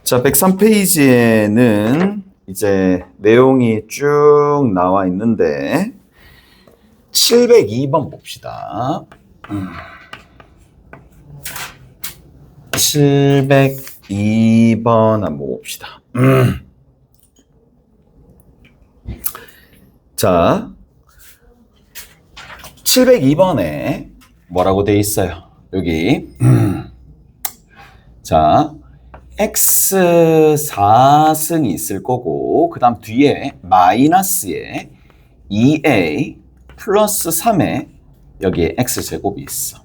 자, 103페이지에는 이제 내용이 쭉 나와 있는데 702번 봅시다. 702번 한번 봅시다. 자, 702번에 뭐라고 돼 있어요? 여기 자, x4승이 있을 거고 그 다음 뒤에 마이너스에 2a 플러스 3에 여기에 x제곱이 있어.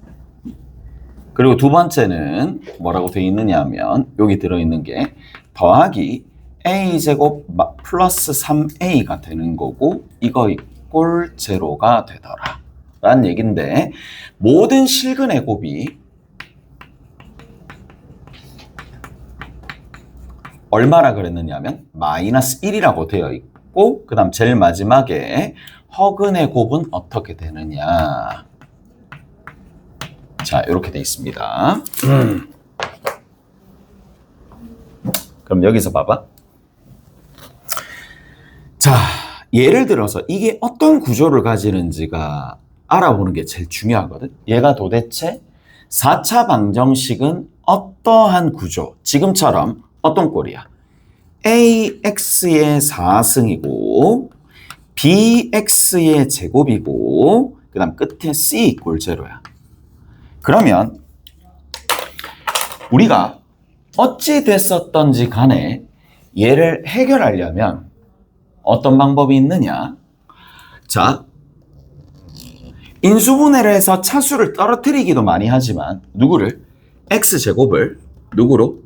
그리고 두 번째는 뭐라고 되어 있느냐 하면 여기 들어있는 게 더하기 a제곱 플러스 3a가 되는 거고 이거 이꼴 제로가 되더라 라는 얘긴데, 모든 실근의 곱이 얼마라 그랬느냐면 마이너스 1이라고 되어 있고 그 다음 제일 마지막에 허근의 곱은 어떻게 되느냐. 자, 이렇게 돼 있습니다. 그럼 여기서 봐봐. 자, 예를 들어서 이게 어떤 구조를 가지는지가 알아보는 게 제일 중요하거든. 얘가 도대체 4차 방정식은 어떠한 구조, 지금처럼 어떤 꼴이야? ax의 4승이고 bx의 제곱이고 그 다음 끝에 c 이꼴 제로야. 그러면 우리가 어찌 됐었던지 간에 얘를 해결하려면 어떤 방법이 있느냐? 자, 인수분해를 해서 차수를 떨어뜨리기도 많이 하지만 누구를? x제곱을 누구로?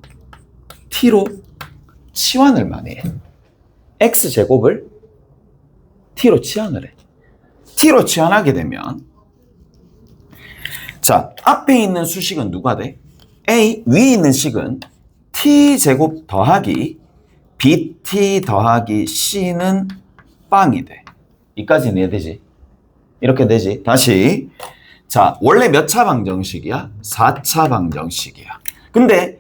t로 치환을 많이 해. x제곱을 t로 치환을 해. t로 치환하게 되면 자, 앞에 있는 수식은 누가 돼? a, 위에 있는 식은 t제곱 더하기 bt 더하기 c는 빵이 돼. 이까지는 이해되지? 이렇게 되지? 다시. 자, 원래 몇 차 방정식이야? 4차 방정식이야. 근데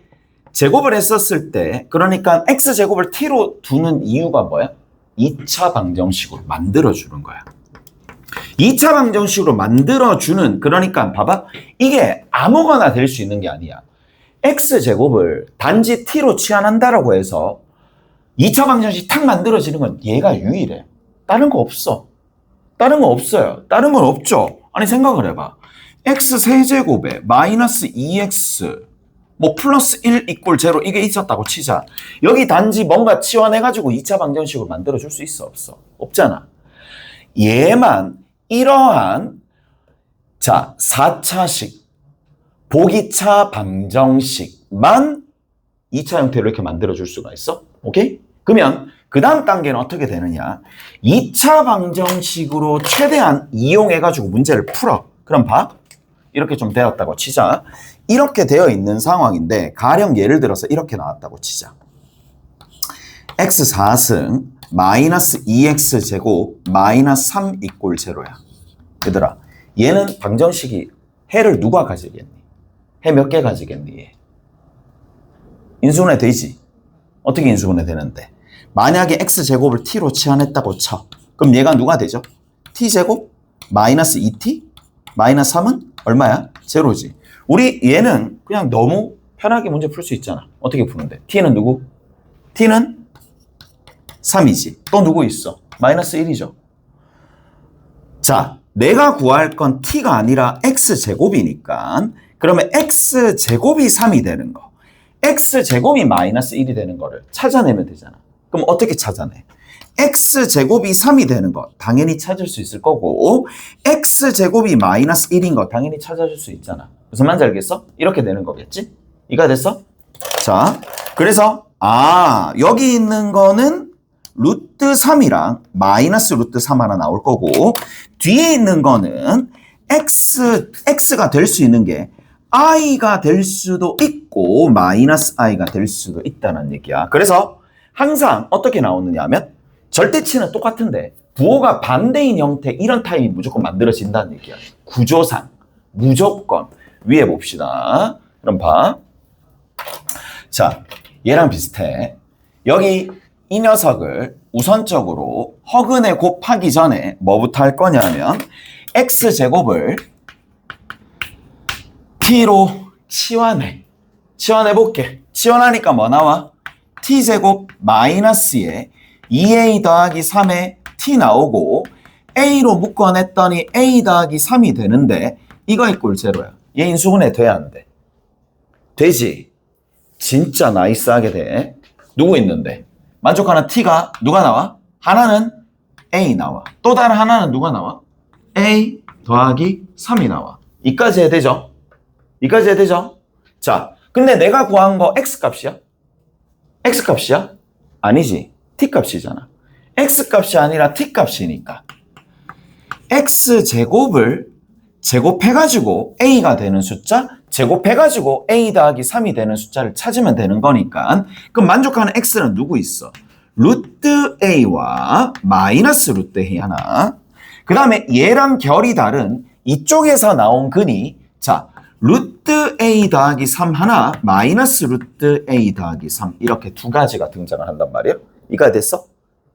제곱을 했었을 때, 그러니까 x제곱을 t로 두는 이유가 뭐야? 2차 방정식으로 만들어주는 거야. 2차 방정식으로 만들어주는, 그러니까 봐봐. 이게 아무거나 될 수 있는 게 아니야. x제곱을 단지 t로 치환한다라고 해서 2차 방정식 탁 만들어지는 건 얘가 유일해. 다른 거 없어. 다른 거 없어요. 다른 건 없죠. 아니, 생각을 해봐. x 세제곱에 마이너스 2x 뭐 플러스 1 이꼴 제로 이게 있었다고 치자. 여기 단지 뭔가 치환해가지고 2차 방정식으로 만들어줄 수 있어? 없어? 없잖아. 얘만 이러한 자 4차식 보기차 방정식만 2차 형태로 이렇게 만들어줄 수가 있어? 오케이? 그러면 그 다음 단계는 어떻게 되느냐? 2차 방정식으로 최대한 이용해가지고 문제를 풀어. 그럼 봐. 이렇게 좀 되었다고 치자. 이렇게 되어 있는 상황인데 가령 예를 들어서 이렇게 나왔다고 치자. x4승 마이너스 2x 제곱 마이너스 3 이꼴 제로야. 얘들아, 얘는 방정식이 해를 누가 가지겠니? 해 몇 개 가지겠니? 얘? 인수분해 되지? 어떻게 인수분해 되는데? 만약에 x제곱을 t로 치환했다고 쳐. 그럼 얘가 누가 되죠? t제곱 마이너스 2t 마이너스 3은 얼마야? 제로지. 우리 얘는 그냥 너무 편하게 문제 풀 수 있잖아. 어떻게 푸는데? t는 누구? t는 3이지. 또 누구 있어? 마이너스 1이죠. 자, 내가 구할 건 t가 아니라 x제곱이니까 그러면 x제곱이 3이 되는 거, x제곱이 마이너스 1이 되는 거를 찾아내면 되잖아. 그럼 어떻게 찾아내? x제곱이 3이 되는 거 당연히 찾을 수 있을 거고 x제곱이 마이너스 1인 거 당연히 찾아줄 수 있잖아. 무슨 말인지 알겠어? 이렇게 되는 거겠지? 이가 됐어? 자, 그래서 여기 있는 거는 루트 3이랑 마이너스 루트 3 하나 나올 거고 뒤에 있는 거는 x가 될 수 있는 게 i가 될 수도 있고 마이너스 i가 될 수도 있다는 얘기야. 그래서 항상 어떻게 나오느냐 하면 절대치는 똑같은데 부호가 반대인 형태 이런 타입이 무조건 만들어진다는 얘기야. 구조상 무조건. 위에 봅시다. 그럼 봐. 자, 얘랑 비슷해. 여기 이 녀석을 우선적으로 허근에 곱하기 전에 뭐부터 할 거냐면 x제곱을 t로 치환해. 치환해볼게. 치환하니까 뭐 나와? t제곱 마이너스에 2a 더하기 3에 t 나오고 a로 묶어냈더니 a 더하기 3이 되는데 이거 이꼴 제로야. 얘 인수분해 돼야 안 돼? 되지. 진짜 나이스하게 돼. 누구 있는데? 만족하는 t가 누가 나와? 하나는 a 나와. 또 다른 하나는 누가 나와? a 더하기 3이 나와. 이까지 해야 되죠? 이까지 해야 되죠? 자, 근데 내가 구한 거 x값이야? x값이야? 아니지. t값이잖아. x값이 아니라 t값이니까 x제곱을 제곱해가지고 a가 되는 숫자, 제곱해가지고 a 더하기 3이 되는 숫자를 찾으면 되는 거니까 그럼 만족하는 x는 누구 있어? 루트 a와 마이너스 루트 a 하나. 그 다음에 얘랑 결이 다른 이쪽에서 나온 근이 자 루트 a 더하기 3 하나 마이너스 루트 a 더하기 3 이렇게 두 가지가 등장을 한단 말이에요. 이까지 됐어?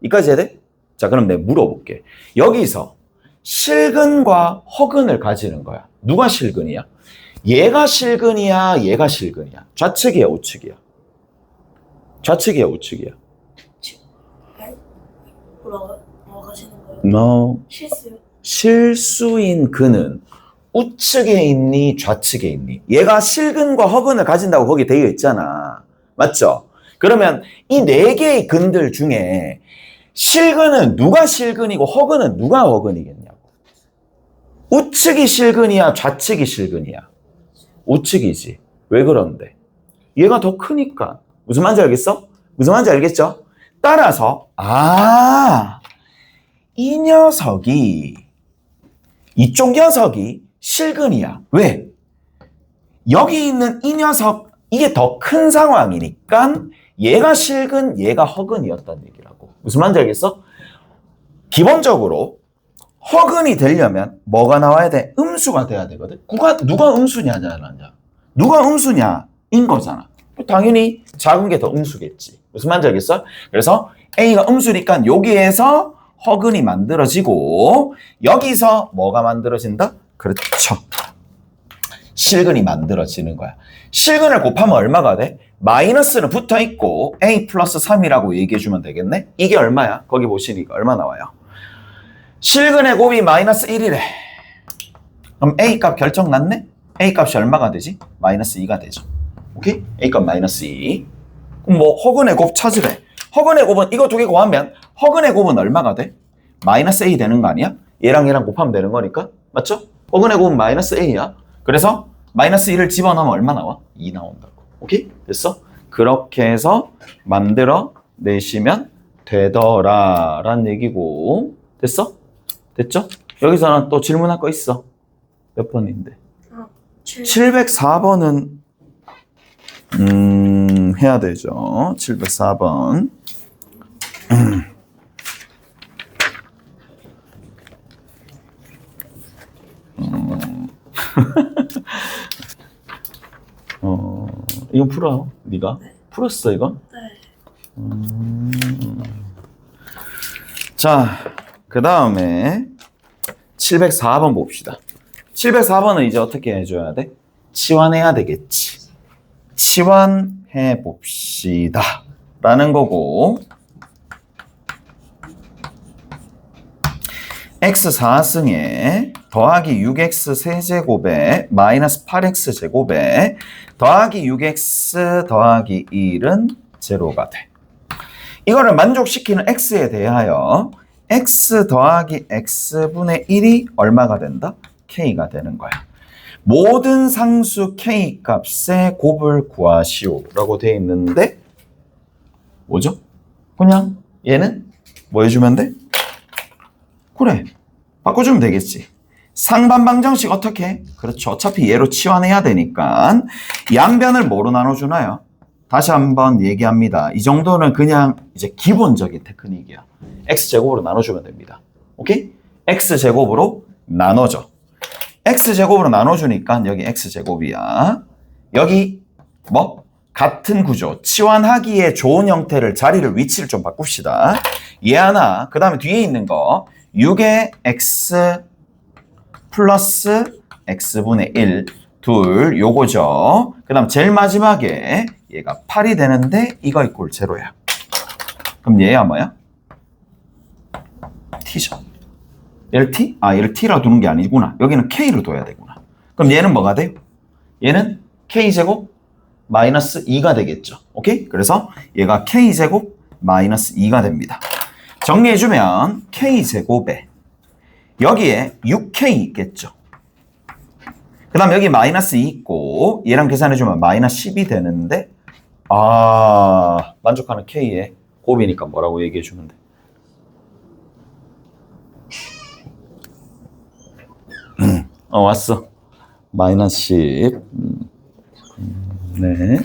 이까지 해야 돼? 자 그럼 내가 물어볼게. 여기서 실근과 허근을 가지는 거야. 누가 실근이야? 얘가 실근이야? 얘가 실근이야? 좌측이야? 우측이야? 좌측이야? 우측이야? 뭐라고요? 뭐 하시는 거예요? No. 실수요? 실수인 근은 우측에 있니? 좌측에 있니? 얘가 실근과 허근을 가진다고 거기 되어 있잖아. 맞죠? 그러면 이 네 개의 근들 중에 실근은 누가 실근이고 허근은 누가 허근이겠냐고. 우측이 실근이야? 좌측이 실근이야? 우측이지. 왜 그런데? 얘가 더 크니까. 무슨 말인지 알겠어? 무슨 말인지 알겠죠? 따라서 이 녀석이 이쪽 녀석이 실근이야. 왜? 여기 있는 이 녀석 이게 더 큰 상황이니까 얘가 실근, 얘가 허근이었다는 얘기라고. 무슨 말인지 알겠어? 기본적으로 허근이 되려면 뭐가 나와야 돼? 음수가 돼야 되거든. 누가 음수냐잖아. 누가 음수냐인 거잖아. 당연히 작은 게 더 음수겠지. 무슨 말인지 알겠어? 그래서 A가 음수니까 여기에서 허근이 만들어지고 여기서 뭐가 만들어진다? 그렇죠. 실근이 만들어지는 거야. 실근을 곱하면 얼마가 돼? 마이너스는 붙어있고 A 플러스 3이라고 얘기해주면 되겠네? 이게 얼마야? 거기 보시니까 얼마 나와요? 실근의 곱이 마이너스 1이래. 그럼 A 값 결정 났네? A 값이 얼마가 되지? 마이너스 2가 되죠. 오케이? A 값 마이너스 2. 그럼 뭐 허근의 곱 찾으래. 허근의 곱은 이거 두 개 곱하면 허근의 곱은 얼마가 돼? 마이너스 A 되는 거 아니야? 얘랑 얘랑 곱하면 되는 거니까. 맞죠? 허근의 곱은 마이너스 A야. 그래서 마이너스 2를 집어넣으면 얼마 나와? 2 나온다고. 오케이? 됐어? 그렇게 해서 만들어 내시면 되더라 라는 얘기고. 됐어? 됐죠? 여기서는 또 질문할 거 있어. 몇 번인데? 704번은 해야 되죠. 704번. 이건 풀어. 네가 네. 풀었어 이건? 네. 자, 그 다음에 704번 봅시다. 704번은 이제 어떻게 해줘야 돼? 치환해야 되겠지. 치환해 봅시다. 라는 거고 x 4승에 더하기 6x 세제곱에 마이너스 8x 제곱에 더하기 6x 더하기 1은 제로가 돼. 이거를 만족시키는 x에 대하여 x 더하기 x분의 1이 얼마가 된다? k가 되는 거야. 모든 상수 k 값의 곱을 구하시오 라고 되어 있는데 뭐죠? 그냥 얘는 뭐 해주면 돼? 그래, 바꿔주면 되겠지. 상반방정식 어떻게 해? 그렇죠. 어차피 얘로 치환해야 되니까 양변을 뭐로 나눠주나요? 다시 한번 얘기합니다. 이 정도는 그냥 이제 기본적인 테크닉이야. x제곱으로 나눠주면 됩니다. 오케이? x제곱으로 나눠줘. x제곱으로 나눠주니까 여기 x제곱이야. 여기 뭐? 같은 구조, 치환하기에 좋은 형태를 자리를 위치를 좀 바꿉시다. 얘 하나, 그 다음에 뒤에 있는 거 6의 x 플러스 x분의 1, 둘, 요거죠. 그 다음 제일 마지막에 얘가 8이 되는데 이거 이꼴 제로야. 그럼 얘야 뭐야? t죠. 얘를 t? 아, 얘를 t라고 두는 게 아니구나. 여기는 k로 둬야 되구나. 그럼 얘는 뭐가 돼요? 얘는 k제곱 마이너스 2가 되겠죠. 오케이? 그래서 얘가 k제곱 마이너스 2가 됩니다. 정리해주면 k제곱에 여기에 6k 있겠죠. 그 다음 여기 마이너스 2 있고 얘랑 계산해주면 마이너스 10이 되는데 만족하는 k의 곱이니까 뭐라고 얘기해주면 돼? 왔어. 마이너스 10. 네.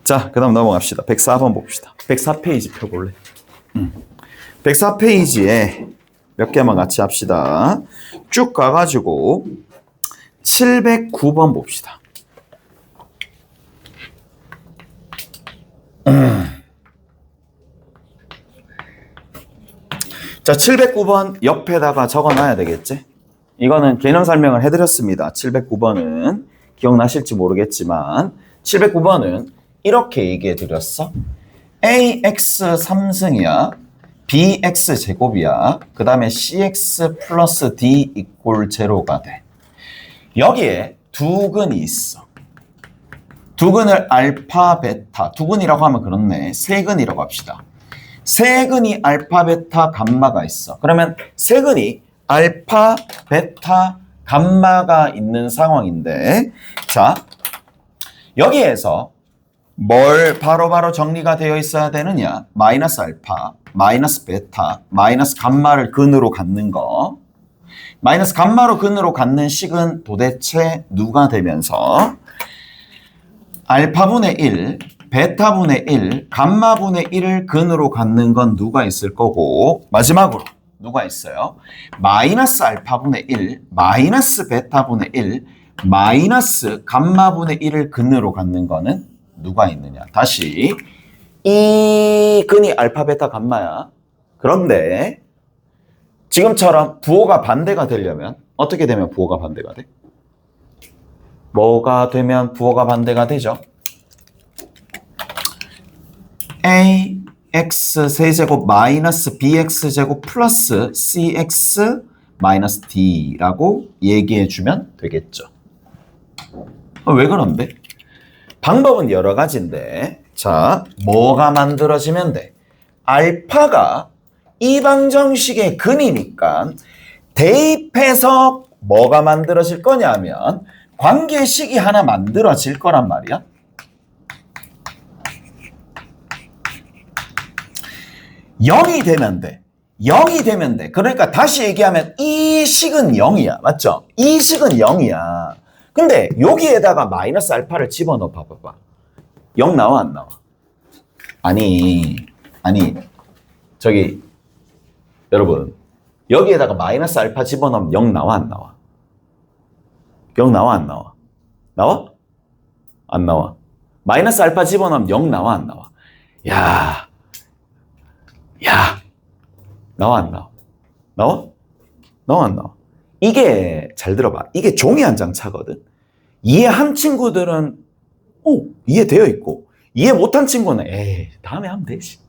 자, 그 다음 넘어갑시다. 104번 봅시다. 104페이지 펴볼래? 104페이지에 몇 개만 같이 합시다. 쭉 가가지고 709번 봅시다. 자, 709번 옆에다가 적어놔야 되겠지? 이거는 개념 설명을 해드렸습니다. 709번은 기억나실지 모르겠지만 709번은 이렇게 얘기해드렸어. ax 3승이야. bx 제곱이야. 그 다음에 cx 플러스 d 이꼴 제로가 돼. 여기에 두 근이 있어. 두 근을 알파, 베타, 두 근이라고 하면 그렇네. 세 근이라고 합시다. 세 근이 알파, 베타, 감마가 있어. 그러면 세 근이 알파, 베타, 감마가 있는 상황인데, 자, 여기에서 뭘 바로바로 정리가 되어 있어야 되느냐? 마이너스 알파, 마이너스 베타, 마이너스 감마를 근으로 갖는 거. 마이너스 감마로 근으로 갖는 식은 도대체 누가 되면서 알파분의 1, 베타분의 1, 감마분의 1을 근으로 갖는 건 누가 있을 거고, 마지막으로 누가 있어요? 마이너스 알파분의 1, 마이너스 베타분의 1, 마이너스 감마분의 1을 근으로 갖는 거는 누가 있느냐? 다시 이 근이 알파, 베타, 감마야. 그런데 지금처럼 부호가 반대가 되려면 어떻게 되면 부호가 반대가 돼? 뭐가 되면 부호가 반대가 되죠? ax 세제곱 마이너스 bx 제곱 플러스 cx 마이너스 d라고 얘기해주면 되겠죠. 왜 그런데? 방법은 여러 가지인데, 자, 뭐가 만들어지면 돼? 알파가 이방정식의 근이니까 대입해서 뭐가 만들어질 거냐면 관계식이 하나 만들어질 거란 말이야. (0이) 되면 돼. 0이 되면 돼. 그러니까 다시 얘기하면 이 식은 0이야. 맞죠? 이 식은 0이야. 근데 여기에다가 마이너스 알파를 집어넣어 봐봐. 0 나와 안 나와? 아니 저기 여러분 여기에다가 마이너스 알파 집어넣으면 0 나와 안 나와? 0 나와 안 나와? 나와? 안 나와. 마이너스 알파 집어넣으면 0 나와 안 나와? 야 나와 안 나와? 나와? 나와 안 나와? 이게 잘 들어봐. 이게 종이 한 장 차거든. 이해한 친구들은 이해되어 있고 이해 못한 친구는 에이 다음에 하면 되지.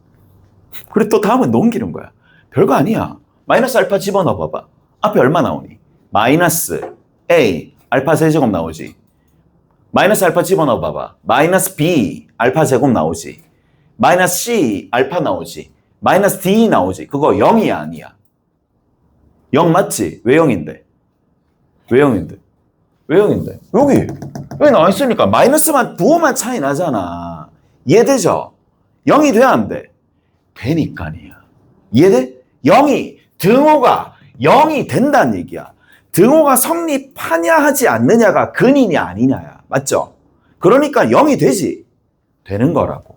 그래 또 다음은 넘기는 거야. 별거 아니야. 마이너스 알파 집어넣어 봐봐. 앞에 얼마 나오니? 마이너스 a 알파 세제곱 나오지. 마이너스 알파 집어넣어 봐봐. 마이너스 b 알파 제곱 나오지. 마이너스 c 알파 나오지. 마이너스 d 나오지. 그거 0이야 아니야? 0 맞지? 왜 0인데? 왜 0인데? 왜 0인데? 여기 나와 있으니까 마이너스만 부호만 차이 나잖아. 이해되죠? 0이 돼야 안 돼? 되니까니야. 이해돼? 0이 등호가 0이 된다는 얘기야. 등호가 성립하냐 하지 않느냐가 근이냐 아니냐야. 맞죠? 그러니까 0이 되지. 되는 거라고.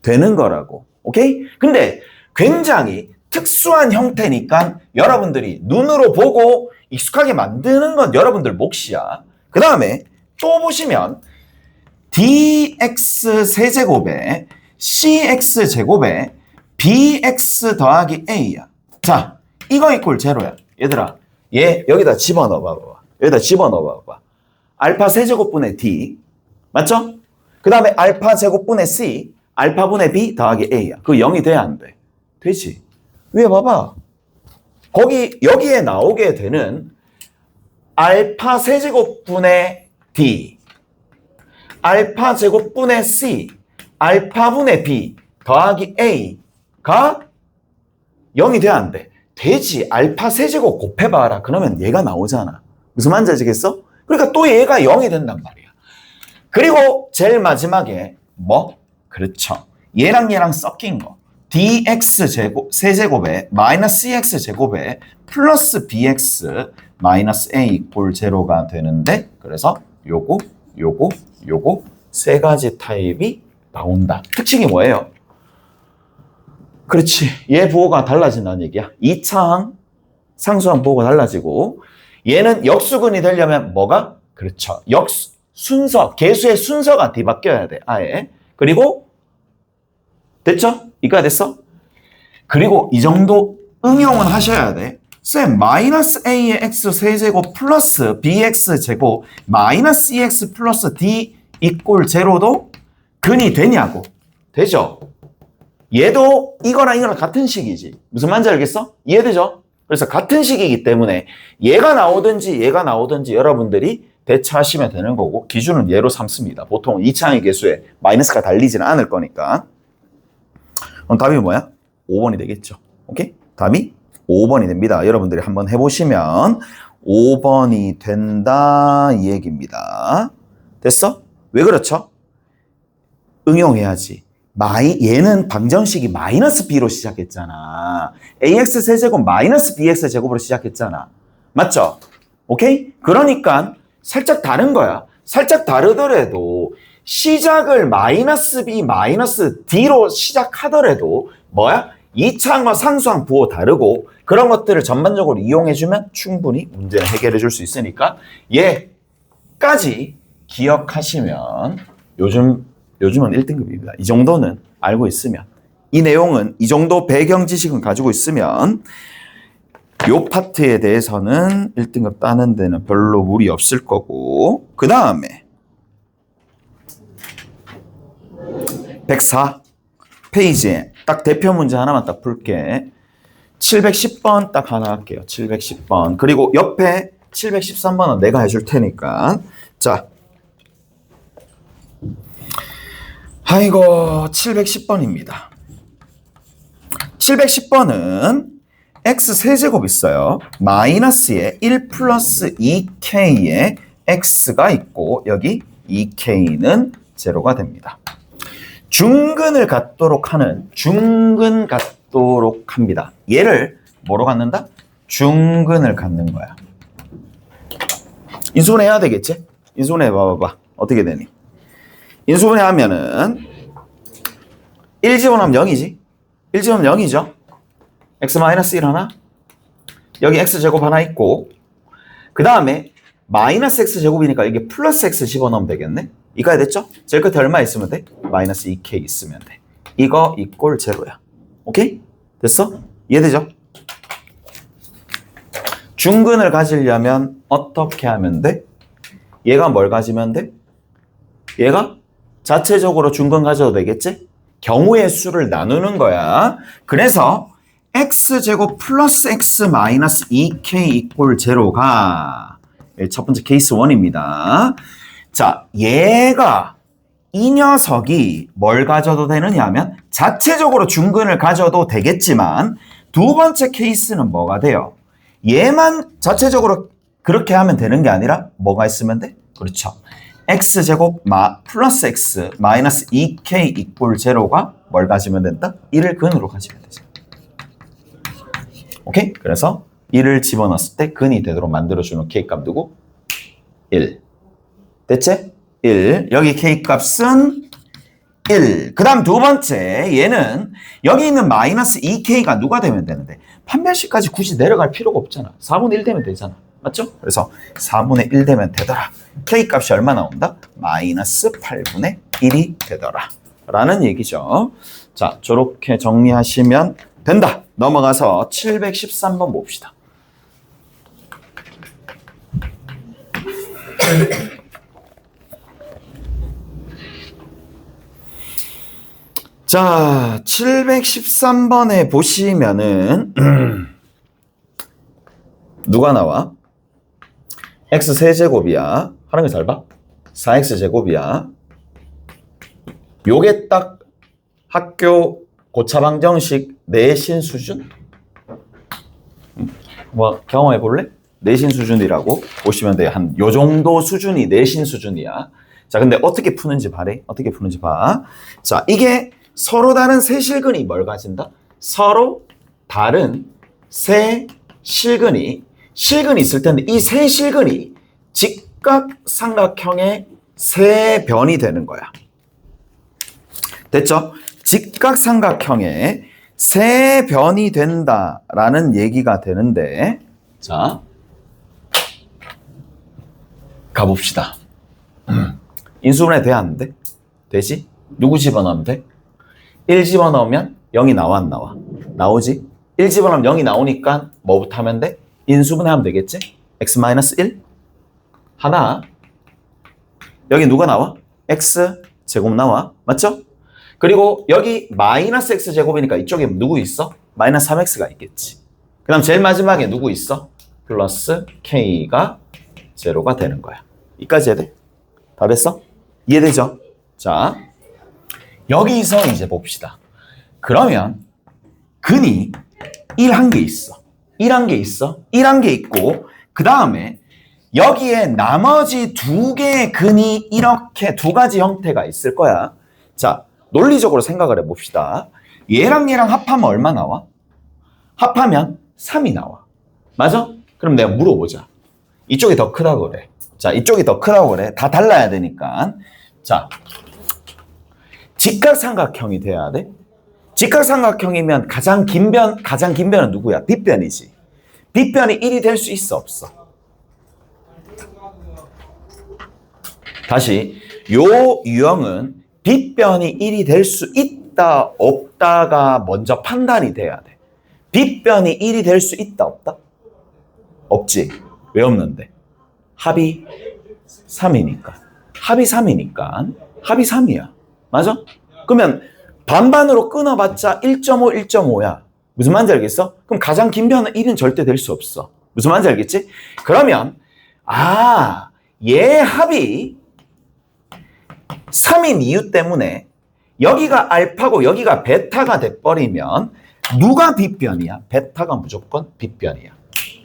되는 거라고. 오케이? 근데 굉장히 특수한 형태니까 여러분들이 눈으로 보고 익숙하게 만드는 건 여러분들 몫이야. 그 다음에 또 보시면 dx 세제곱에 cx 제곱에 bx 더하기 a야. 자, 이거 이꼴 제로야. 얘들아, 얘 여기다 집어넣어 봐봐. 여기다 집어넣어 봐봐. 알파 세제곱분의 d, 맞죠? 그 다음에 알파 제곱분의 c, 알파분의 b 더하기 a야. 그거 0이 돼야 안 돼? 되지. 위에 봐봐. 여기에 나오게 되는 알파 세제곱분의 d, 알파 제곱분의 c, 알파분의 b 더하기 a가 0이 돼야 안 돼? 되지. 알파 세제곱 곱해봐라. 그러면 얘가 나오잖아. 무슨 말인지 알겠어? 그러니까 또 얘가 0이 된단 말이야. 그리고 제일 마지막에 뭐? 그렇죠. 얘랑 얘랑 섞인 거. dx 제곱 세제곱에 마이너스 cx 제곱에 플러스 bx 마이너스 a 이꼴 제로가 되는데, 그래서 요거 세 가지 타입이 나온다. 특징이 뭐예요? 그렇지. 얘 부호가 달라진다는 얘기야. 2차항 상수항 부호가 달라지고, 얘는 역수근이 되려면 뭐가? 그렇죠. 순서, 개수의 순서가 뒤바뀌어야 돼. 아예. 그리고 됐죠? 이까지 됐어? 그리고 이 정도 응용은 하셔야 돼. 쌤, 마이너스 a의 x 세제곱 플러스 bx 제곱 마이너스 2x 플러스 d 이꼴 제로도 근이 되냐고. 되죠? 얘도 이거랑 같은 식이지. 무슨 말인지 알겠어? 이해되죠? 그래서 같은 식이기 때문에 얘가 나오든지 여러분들이 대처하시면 되는 거고, 기준은 얘로 삼습니다. 보통 2차항의 개수에 마이너스가 달리지는 않을 거니까. 그럼 답이 뭐야? 5번이 되겠죠. 오케이? 답이 5번이 됩니다. 여러분들이 한번 해보시면 5번이 된다 이 얘기입니다. 됐어? 왜 그렇죠? 응용해야지. 얘는 방정식이 마이너스 b로 시작했잖아. ax 세제곱 마이너스 bx 제곱으로 시작했잖아. 맞죠? 오케이? 그러니까 살짝 다른 거야. 살짝 다르더라도 시작을 마이너스 b 마이너스 d로 시작하더라도 뭐야? 2차항과 상수항 부호 다르고 그런 것들을 전반적으로 이용해주면 충분히 문제를 해결해 줄 수 있으니까 얘까지 기억하시면 요즘은 1등급입니다. 이 정도는 알고 있으면, 이 내용은 이 정도 배경 지식은 가지고 있으면 요 파트에 대해서는 1등급 따는 데는 별로 무리 없을 거고, 그 다음에 104 페이지에 딱 대표 문제 하나만 딱 풀게. 710번 딱 하나 할게요. 710번. 그리고 옆에 713번은 내가 해줄 테니까. 자, 아이고 710번입니다. 710번은 x 세제곱 있어요. 마이너스에 1 플러스 2k에 x가 있고 여기 2k는 제로가 됩니다. 중근을 갖도록 합니다. 얘를 뭐로 갖는다? 중근을 갖는 거야. 인수분해 해야 되겠지? 인수분해 봐봐. 어떻게 되니? 인수분해 하면은 1 집어넣으면 0이지? 1 집어넣으면 0이죠? x-1 하나, 여기 x제곱 하나 있고, 그 다음에 마이너스 x제곱이니까 여기 플러스 x 집어넣으면 되겠네? 이까지 됐죠? 제일 끝에 얼마 있으면 돼? 마이너스 2k 있으면 돼. 이거 이꼴 제로야. 오케이? 됐어? 이해되죠? 중근을 가지려면 어떻게 하면 돼? 얘가 뭘 가지면 돼? 얘가 자체적으로 중근 가져도 되겠지? 경우의 수를 나누는 거야. 그래서 x제곱 플러스 x 마이너스 2k 이꼴 제로가 첫 번째 케이스 1입니다. 자, 이 녀석이 뭘 가져도 되느냐 하면 자체적으로 중근을 가져도 되겠지만 두 번째 케이스는 뭐가 돼요? 얘만 자체적으로 그렇게 하면 되는 게 아니라 뭐가 있으면 돼? 그렇죠. x제곱 플러스 x 마이너스 2k 이꼴 제로가 뭘 가지면 된다? 1을 근으로 가지면 되죠. 오케이? 그래서 1을 집어넣었을 때 근이 되도록 만들어주는 k값 누구? 1. 됐지? 1. 여기 k값은 1. 그 다음 두 번째 얘는 여기 있는 마이너스 2k가 누가 되면 되는데 판별식까지 굳이 내려갈 필요가 없잖아. 4분의 1 되면 되잖아. 맞죠? 그래서 4분의 1 되면 되더라. K 값이 얼마 나온다? 마이너스 8분의 1이 되더라. 라는 얘기죠. 자, 저렇게 정리하시면 된다. 넘어가서 713번 봅시다. 자, 713번에 보시면은 누가 나와? x 세제곱이야. 하는 거 잘 봐. 4x 제곱이야. 요게 딱 학교 고차방정식 내신 수준? 뭐 경험해 볼래? 내신 수준이라고 보시면 돼. 한 요 정도 수준이 내신 수준이야. 자, 근데 어떻게 푸는지 봐래. 어떻게 푸는지 봐. 자, 이게 서로 다른 세 실근이 뭘 가진다? 서로 다른 세 실근이 있을 텐데 이 세 실근이 직각삼각형의 세 변이 되는 거야. 됐죠? 직각삼각형의 세 변이 된다라는 얘기가 되는데 자, 가봅시다. 인수분해 돼, 안 돼? 되지? 누구 집어넣으면 돼? 1 집어넣으면 0이 나와, 안 나와? 나오지? 1 집어넣으면 0이 나오니까 뭐부터 하면 돼? 인수분해하면 되겠지? x-1 하나. 여기 누가 나와? x 제곱 나와. 맞죠? 그리고 여기 마이너스 x 제곱이니까 이쪽에 누구 있어? 마이너스 3x가 있겠지. 그 다음 제일 마지막에 누구 있어? 플러스 k가 제로가 되는 거야. 이까지 해야 돼? 다 됐어? 이해되죠? 자, 여기서 이제 봅시다. 그러면 근이 1한 개 있어. 1한 개 있어. 1한 개 있고 그 다음에 여기에 나머지 두 개의 근이 이렇게 두 가지 형태가 있을 거야. 자, 논리적으로 생각을 해봅시다. 얘랑 얘랑 합하면 얼마 나와? 합하면 3이 나와. 맞아? 그럼 내가 물어보자. 이쪽이 더 크다고 그래. 자, 이쪽이 더 크다고 그래. 다 달라야 되니까. 자, 직각삼각형이 돼야 돼. 직각삼각형이면 가장 긴 변은 누구야? 빗변이지. 빗변이 1이 될 수 있어, 없어? 다시, 요 유형은 빗변이 1이 될 수 있다, 없다가 먼저 판단이 돼야 돼. 빗변이 1이 될 수 있다, 없다? 없지. 왜 없는데? 합이 3이니까. 합이 3이니까. 합이 3이야. 맞아? 그러면 반반으로 끊어봤자 1.5, 1.5야. 무슨 말인지 알겠어? 그럼 가장 긴 변은 1은 절대 될 수 없어. 무슨 말인지 알겠지? 그러면 얘 합이 3인 이유 때문에 여기가 알파고 여기가 베타가 돼버리면 누가 빗변이야? 베타가 무조건 빗변이야.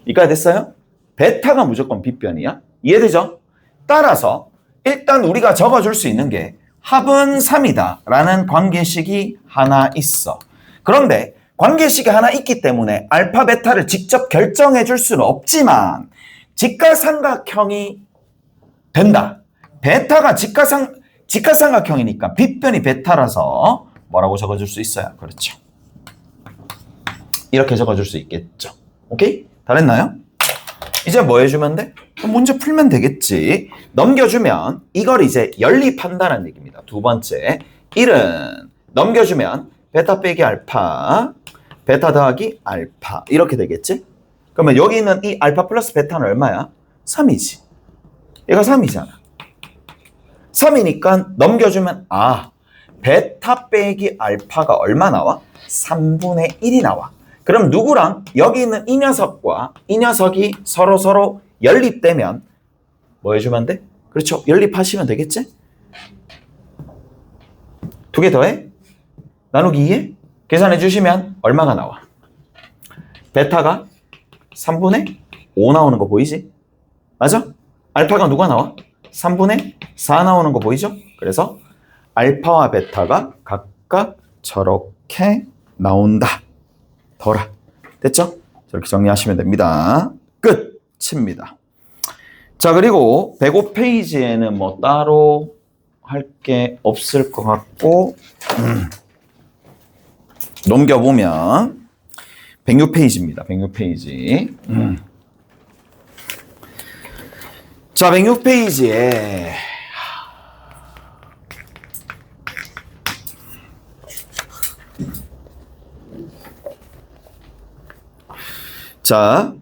이까지 됐어요? 베타가 무조건 빗변이야. 이해되죠? 따라서 일단 우리가 적어줄 수 있는 게 합은 3이다 라는 관계식이 하나 있어. 그런데 관계식이 하나 있기 때문에 알파, 베타를 직접 결정해 줄 수는 없지만 직각삼각형이 된다. 베타가 직각삼각형이니까 빗변이 베타라서 뭐라고 적어줄 수 있어요? 그렇죠. 이렇게 적어줄 수 있겠죠. 오케이? 다 됐나요? 이제 뭐 해주면 돼? 문제 풀면 되겠지. 넘겨주면 이걸 이제 연립한다는 얘기입니다. 두 번째, 1은 넘겨주면 베타 빼기 알파, 베타 더하기 알파 이렇게 되겠지? 그러면 여기 있는 이 알파 플러스 베타는 얼마야? 3이지. 얘가 3이잖아. 3이니까 넘겨주면 베타 빼기 알파가 얼마 나와? 3분의 1이 나와. 그럼 누구랑 여기 있는 이 녀석과 이 녀석이 서로 연립되면 뭐 해주면 돼? 그렇죠. 연립하시면 되겠지? 두 개 더해? 나누기 2에? 계산해 주시면 얼마가 나와? 베타가 3분의 5 나오는 거 보이지? 맞아? 알파가 누가 나와? 3분의 4 나오는 거 보이죠? 그래서 알파와 베타가 각각 저렇게 나온다. 더라. 됐죠? 저렇게 정리하시면 됩니다. 끝입니다. 자, 그리고 105페이지에는 뭐 따로 할 게 없을 것 같고 넘겨보면 106페이지입니다. 106페이지. 자, 106페이지에 자,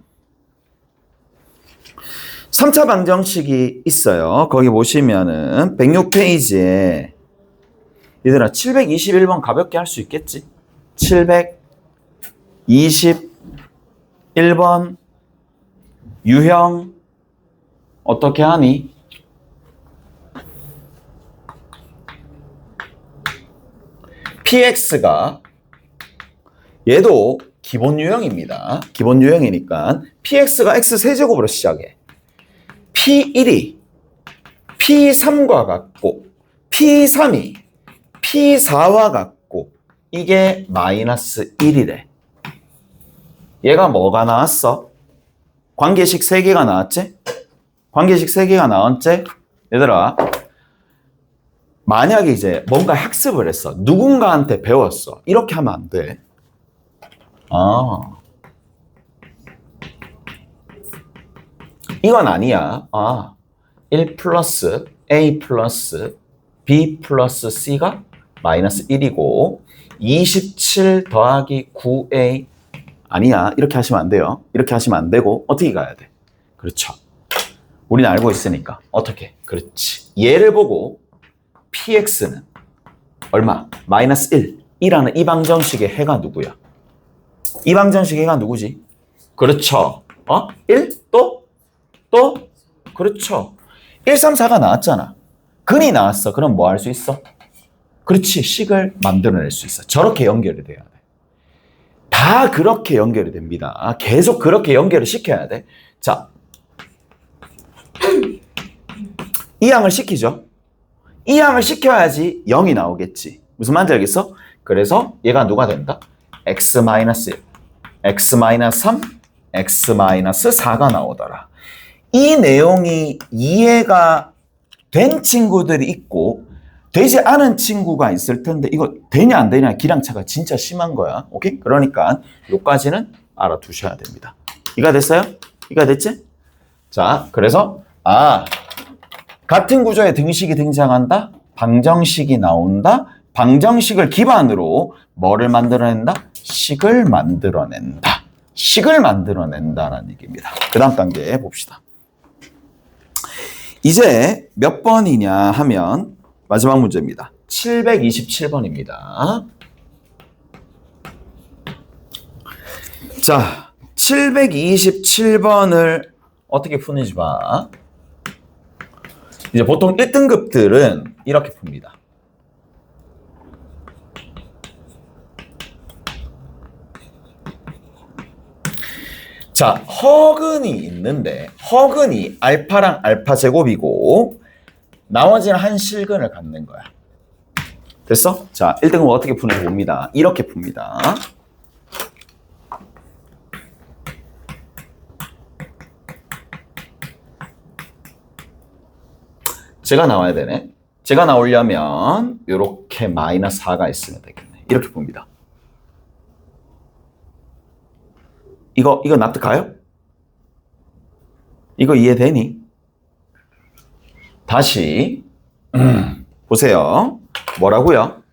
3차 방정식이 있어요. 거기 보시면은 106페이지에 얘들아 721번 가볍게 할 수 있겠지? 721번 유형 어떻게 하니? px가 얘도 기본 유형입니다. 기본 유형이니까 px가 x세제곱으로 시작해. p1이 p3과 같고 p3이 p4와 같고 이게 마이너스 1이래. 얘가 뭐가 나왔어? 관계식 3개가 나왔지? 관계식 3개가 나왔지? 얘들아 만약에 이제 뭔가 학습을 했어. 누군가한테 배웠어. 이렇게 하면 안 돼. 이건 아니야. 1 플러스 A 플러스 B 플러스 C가 마이너스 1이고 27 더하기 9A 아니야. 이렇게 하시면 안 돼요. 이렇게 하시면 안 되고 어떻게 가야 돼? 그렇죠. 우리는 알고 있으니까. 어떻게? 그렇지. 얘를 보고 PX는 얼마? 마이너스 1. 1라는 이 방정식의 해가 누구야? 이 방정식의 해가 누구지? 그렇죠. 1? 또? 그렇죠. 1, 3, 4가 나왔잖아. 근이 나왔어. 그럼 뭐 할 수 있어? 그렇지. 식을 만들어낼 수 있어. 저렇게 연결이 돼야 돼. 다 그렇게 연결이 됩니다. 계속 그렇게 연결을 시켜야 돼. 자, 이 양을 시키죠. 이 양을 시켜야지 0이 나오겠지. 무슨 말인지 알겠어? 그래서 얘가 누가 된다? x-1, x-3, x-4가 나오더라. 이 내용이 이해가 된 친구들이 있고 되지 않은 친구가 있을 텐데 이거 되냐 안 되냐 기량차가 진짜 심한 거야. 오케이? 그러니까 요까지는 알아두셔야 됩니다. 이해가 됐어요? 이해가 됐지? 자, 그래서 같은 구조의 등식이 등장한다. 방정식이 나온다. 방정식을 기반으로 뭐를 만들어낸다? 식을 만들어낸다. 식을 만들어낸다라는 얘기입니다. 그 다음 단계 봅시다. 이제 몇 번이냐 하면 마지막 문제입니다. 727번입니다. 자, 727번을 어떻게 푸는지 봐. 이제 보통 1등급들은 이렇게 풉니다. 자, 허근이 있는데 허근이 알파랑 알파 제곱이고 나머지는 한 실근을 갖는 거야. 됐어? 자, 1등급 어떻게 푸는지 봅니다. 이렇게 풉니다. 제가 나와야 되네. 제가 나오려면 이렇게 마이너스 4가 있으면 되겠네. 이렇게 봅니다. 이거 납득가요? 이거 이해되니? 다시 보세요. 뭐라고요?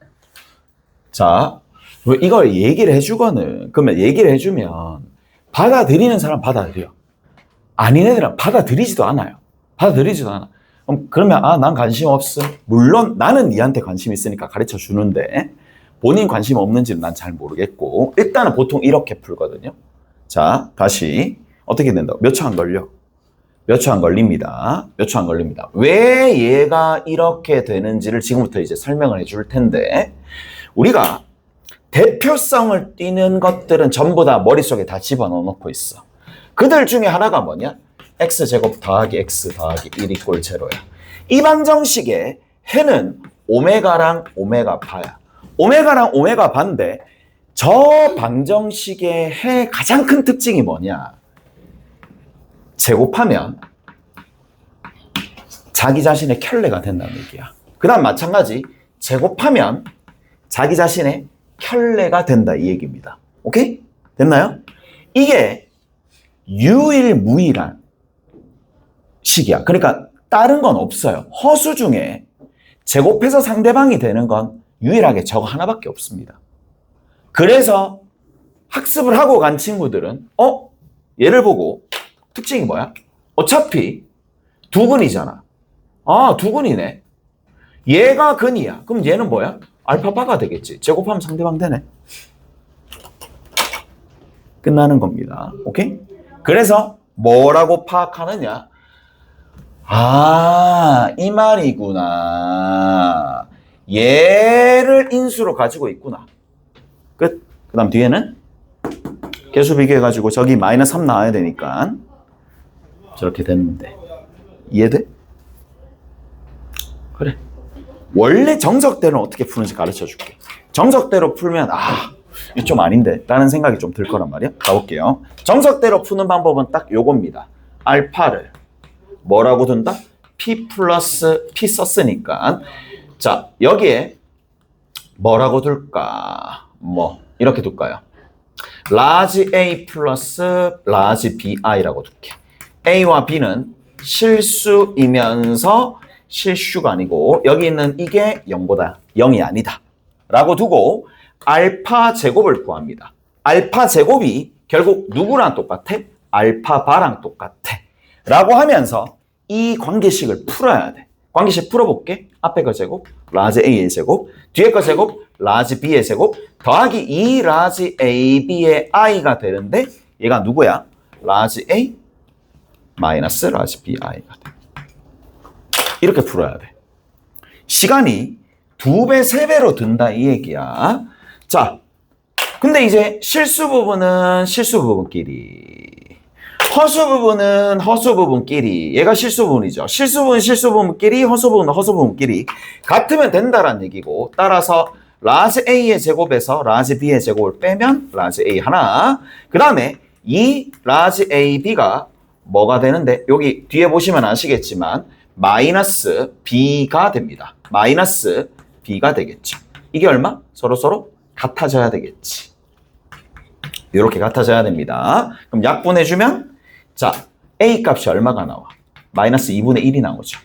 자, 이걸 얘기를 해주거든. 그러면 얘기를 해주면 받아들이는 사람 받아들여. 아닌 애들은 받아들이지도 않아요. 받아들이지도 않아. 그러면 난 관심 없어. 물론 나는 니한테 관심 있으니까 가르쳐 주는데 본인 관심 없는지는 난 잘 모르겠고 일단은 보통 이렇게 풀거든요. 자, 다시 어떻게 된다? 몇 초 안 걸려? 몇 초 안 걸립니다. 몇 초 안 걸립니다. 왜 얘가 이렇게 되는지를 지금부터 이제 설명을 해줄 텐데 우리가 대표성을 띠는 것들은 전부 다 머릿속에 다 집어넣어 놓고 있어. 그들 중에 하나가 뭐냐? x제곱 더하기 x 더하기 1 이꼴 제로야. 이 방정식의 해는 오메가랑 오메가 바야. 오메가랑 오메가 바인데 저 방정식의 해 가장 큰 특징이 뭐냐? 제곱하면 자기 자신의 켤레가 된다는 얘기야. 그 다음 마찬가지 제곱하면 자기 자신의 켤레가 된다 이 얘기입니다. 오케이? 됐나요? 이게 유일무이한 식이야. 그러니까 다른 건 없어요. 허수 중에 제곱해서 상대방이 되는 건 유일하게 저거 하나밖에 없습니다. 그래서 학습을 하고 간 친구들은 얘를 보고 특징이 뭐야? 어차피 두근이잖아. 아, 두근이네. 얘가 근이야. 그럼 얘는 뭐야? 알파바가 되겠지. 제곱하면 상대방 되네. 끝나는 겁니다. 오케이? 그래서 뭐라고 파악하느냐? 아, 이 말이구나. 얘를 인수로 가지고 있구나. 끝. 그 다음 뒤에는 계수 비교해가지고 저기 마이너스 3 나와야 되니까 저렇게 됐는데. 이해돼? 그래. 원래 정석대로는 어떻게 푸는지 가르쳐 줄게. 정석대로 풀면 이거 좀 아닌데 라는 생각이 좀 들 거란 말이야. 가볼게요. 정석대로 푸는 방법은 딱 요겁니다. 알파를 뭐라고 둔다? P 플러스 P 썼으니까 자 여기에 뭐라고 둘까? 뭐 이렇게 둘까요? 라지 A 플러스 라지 BI라고 둘게. A와 B는 실수이면서 실수가 아니고 여기 있는 이게 0보다 0이 아니다 라고 두고 알파 제곱을 구합니다. 알파 제곱이 결국 누구랑 똑같아? 알파바랑 똑같아 라고 하면서 이 관계식을 풀어야 돼. 관계식 풀어볼게. 앞에 거 제곱 라지 A의 제곱, 뒤에 거 제곱 라지 B의 제곱 더하기 2 라지 AB의 I가 되는데 얘가 누구야? 라지 A 마이너스 라지 BI가 돼. 이렇게 풀어야 돼. 시간이 2배, 3배로 든다 이 얘기야. 자, 근데 이제 실수 부분은 실수 부분끼리, 허수 부분은 허수 부분끼리, 얘가 실수 부분이죠. 실수 부분 실수 부분끼리, 허수 부분은 허수 부분끼리 같으면 된다라는 얘기고, 따라서 라지 A의 제곱에서 라지 B의 제곱을 빼면 라지 A 하나, 그 다음에 이 라지 AB가 뭐가 되는데 여기 뒤에 보시면 아시겠지만 마이너스 B가 됩니다. 마이너스 B가 되겠죠. 이게 얼마? 서로 같아져야 되겠지. 이렇게 같아져야 됩니다. 그럼 약분해주면 자 A 값이 얼마가 나와? 마이너스 2분의 1이 나오죠.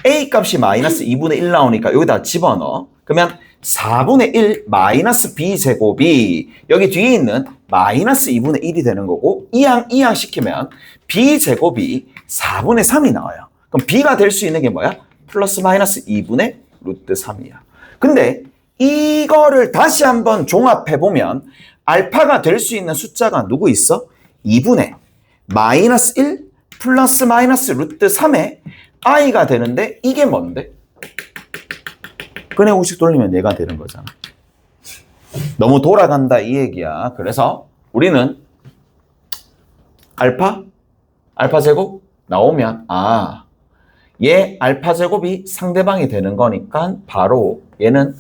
A 값이 마이너스 2분의 1 나오니까 여기다 집어넣어. 그러면 4분의 1 마이너스 B제곱이 여기 뒤에 있는 마이너스 2분의 1이 되는 거고 이항 시키면 B제곱이 4분의 3이 나와요. 그럼 B가 될 수 있는 게 뭐야? 플러스 마이너스 2분의 루트 3이야. 근데 이거를 다시 한번 종합해보면 알파가 될 수 있는 숫자가 누구 있어? 2분의 마이너스 1 플러스 마이너스 루트 3의 I가 되는데 이게 뭔데? 근해 공식 돌리면 얘가 되는 거잖아. 너무 돌아간다 이 얘기야. 그래서 우리는 알파 제곱 나오면 얘 알파 제곱이 상대방이 되는 거니까 바로 얘는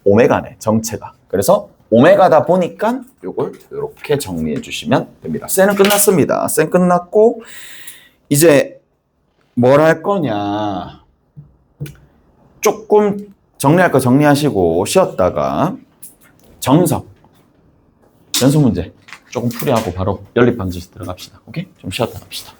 오메가네 정체가. 그래서 오메가다 보니까 요걸 이렇게 정리해 주시면 됩니다. 쌤은 끝났습니다. 쌤 끝났고 이제 뭘 할 거냐. 조금 정리할 거 정리하시고 쉬었다가 정석 연속 문제 조금 풀이하고 바로 연립 방지식 들어갑시다. 오케이? 좀 쉬었다 갑시다.